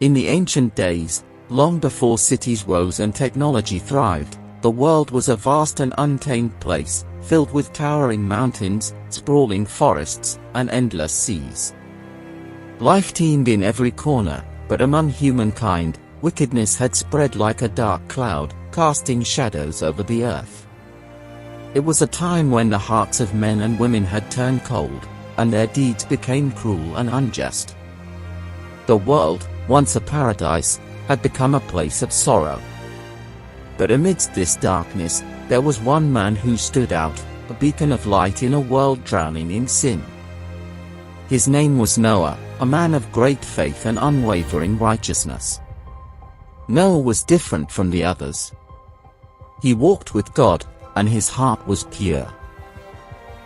In the ancient days, long before cities rose and technology thrived, the world was a vast and untamed place, filled with towering mountains, sprawling forests, and endless seas. Life teemed in every corner, but among humankind, wickedness had spread like a dark cloud, casting shadows over the earth. It was a time when the hearts of men and women had turned cold, and their deeds became cruel and unjust. The world, once a paradise, had become a place of sorrow. But amidst this darkness, there was one man who stood out, a beacon of light in a world drowning in sin. His name was Noah, a man of great faith and unwavering righteousness. Noah was different from the others. He walked with God, and his heart was pure.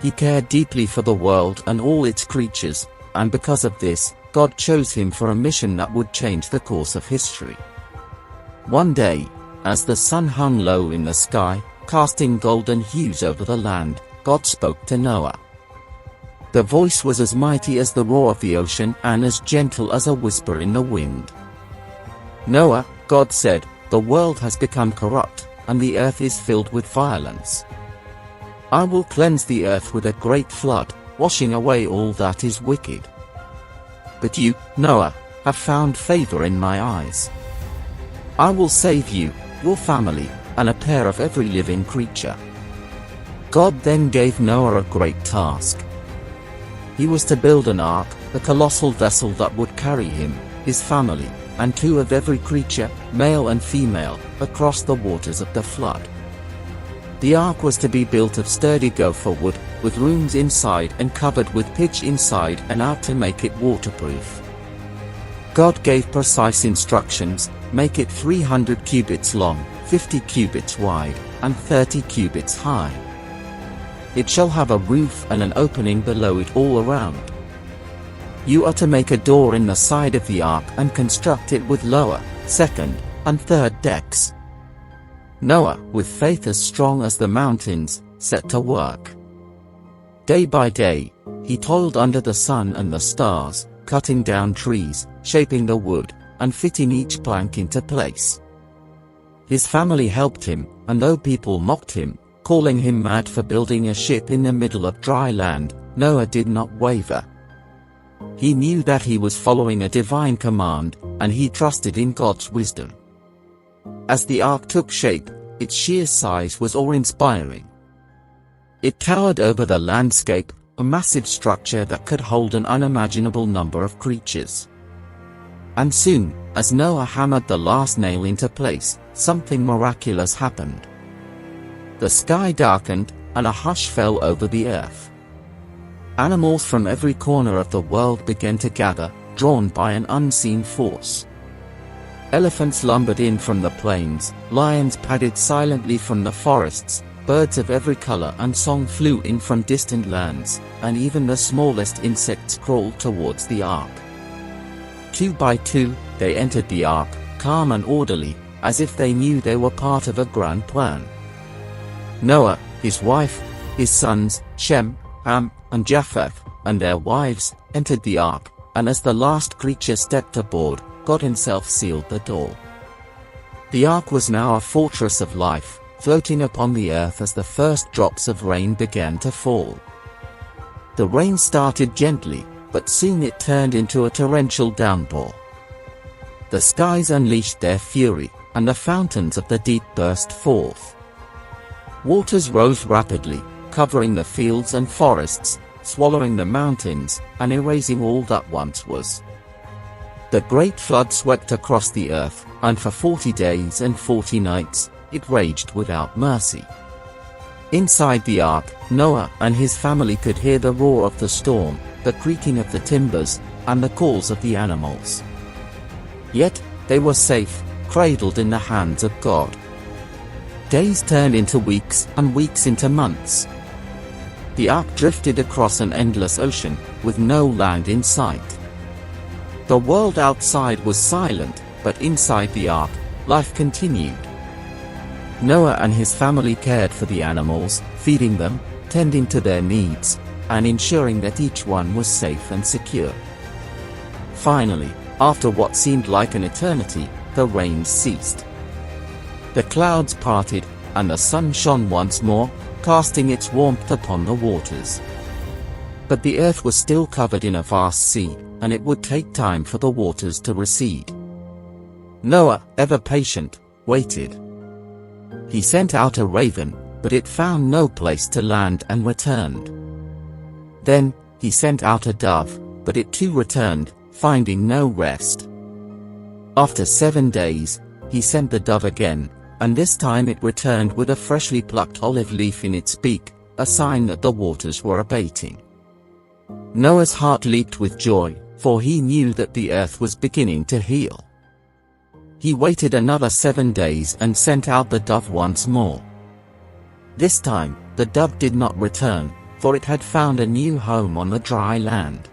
He cared deeply for the world and all its creatures, and because of this, God chose him for a mission that would change the course of history. One day, as the sun hung low in the sky, casting golden hues over the land, God spoke to Noah. The voice was as mighty as the roar of the ocean and as gentle as a whisper in the wind. "Noah," God said, "the world has become corrupt, and the earth is filled with violence. I will cleanse the earth with a great flood, washing away all that is wicked. But you, Noah, have found favor in my eyes. I will save you, your family, and a pair of every living creature." God then gave Noah a great task. He was to build an ark, a colossal vessel that would carry him, his family, and two of every creature, male and female, across the waters of the flood. The ark was to be built of sturdy gopher wood, with rooms inside and covered with pitch inside and out to make it waterproof. God gave precise instructions: make it 300 cubits long, 50 cubits wide, and 30 cubits high. It shall have a roof and an opening below it all around. You are to make a door in the side of the ark and construct it with lower, second, and third decks. Noah, with faith as strong as the mountains, set to work. Day by day, he toiled under the sun and the stars, cutting down trees, shaping the wood, and fitting each plank into place. His family helped him, and though people mocked him, calling him mad for building a ship in the middle of dry land, Noah did not waver. He knew that he was following a divine command, and he trusted in God's wisdom. As the ark took shape, its sheer size was awe-inspiring. It towered over the landscape, a massive structure that could hold an unimaginable number of creatures. And soon, as Noah hammered the last nail into place, something miraculous happened. The sky darkened, and a hush fell over the earth. Animals from every corner of the world began to gather, drawn by an unseen force. Elephants lumbered in from the plains, lions padded silently from the forests, birds of every color and song flew in from distant lands, and even the smallest insects crawled towards the ark. Two by two, they entered the ark, calm and orderly, as if they knew they were part of a grand plan. Noah, his wife, his sons, Shem, Ham, and Japheth, and their wives, entered the ark, and as the last creature stepped aboard, God himself sealed the door. The ark was now a fortress of life, floating upon the earth as the first drops of rain began to fall. The rain started gently, but soon it turned into a torrential downpour. The skies unleashed their fury, and the fountains of the deep burst forth. Waters rose rapidly, covering the fields and forests, swallowing the mountains, and erasing all that once was. The great flood swept across the earth, and for 40 days and 40 nights, it raged without mercy. Inside the ark, Noah and his family could hear the roar of the storm, the creaking of the timbers, and the calls of the animals. Yet, they were safe, cradled in the hands of God. Days turned into weeks, and weeks into months. The ark drifted across an endless ocean, with no land in sight. The world outside was silent, but inside the ark, life continued. Noah and his family cared for the animals, feeding them, tending to their needs, and ensuring that each one was safe and secure. Finally, After what seemed like an eternity, the rain ceased. The clouds parted, and the sun shone once more, casting its warmth upon the waters. But the earth was still covered in a vast sea, and it would take time for the waters to recede. Noah, ever patient, waited. He sent out a raven, but it found no place to land and returned. Then, he sent out a dove, but it too returned, finding no rest. After 7 days, he sent the dove again, and this time it returned with a freshly plucked olive leaf in its beak, a sign that the waters were abating. Noah's heart leaped with joy, for he knew that the earth was beginning to heal. He waited another 7 days and sent out the dove once more. This time, the dove did not return, for it had found a new home on the dry land.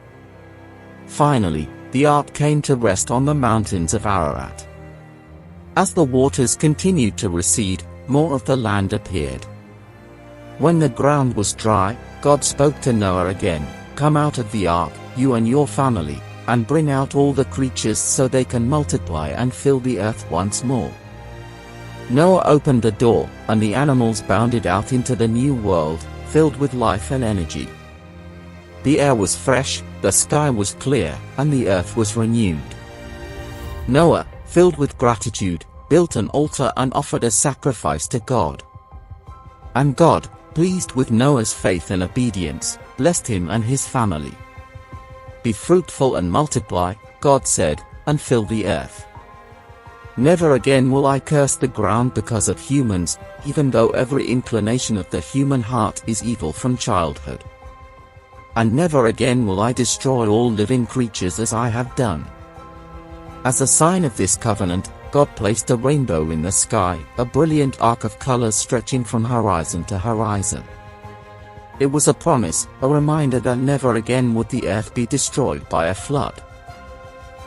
Finally, the ark came to rest on the mountains of Ararat. As the waters continued to recede, more of the land appeared. When the ground was dry, God spoke to Noah again, "Come out of the ark, you and your family, and bring out all the creatures so they can multiply and fill the earth once more." Noah opened the door, and the animals bounded out into the new world, filled with life and energy. The air was fresh, the sky was clear, and the earth was renewed. Noah, filled with gratitude, built an altar and offered a sacrifice to God. And God, pleased with Noah's faith and obedience, blessed him and his family. "Be fruitful and multiply," God said, "and fill the earth. Never again will I curse the ground because of humans, even though every inclination of the human heart is evil from childhood. And never again will I destroy all living creatures as I have done." As a sign of this covenant, God placed a rainbow in the sky, a brilliant arc of colors stretching from horizon to horizon. It was a promise, a reminder that never again would the earth be destroyed by a flood.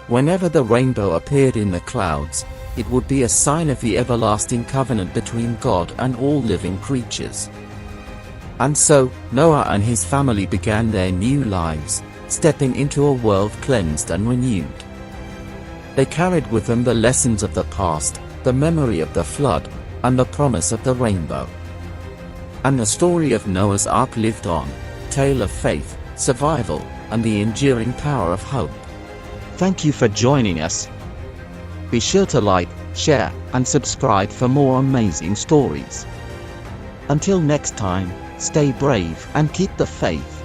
Whenever the rainbow appeared in the clouds, it would be a sign of the everlasting covenant between God and all living creatures. And so, Noah and his family began their new lives, stepping into a world cleansed and renewed. They carried with them the lessons of the past, the memory of the flood, and the promise of the rainbow. And the story of Noah's Ark lived on, tale of faith, survival, and the enduring power of hope. Thank you for joining us. Be sure to like, share, and subscribe for more amazing stories. Until next time, stay brave and keep the faith.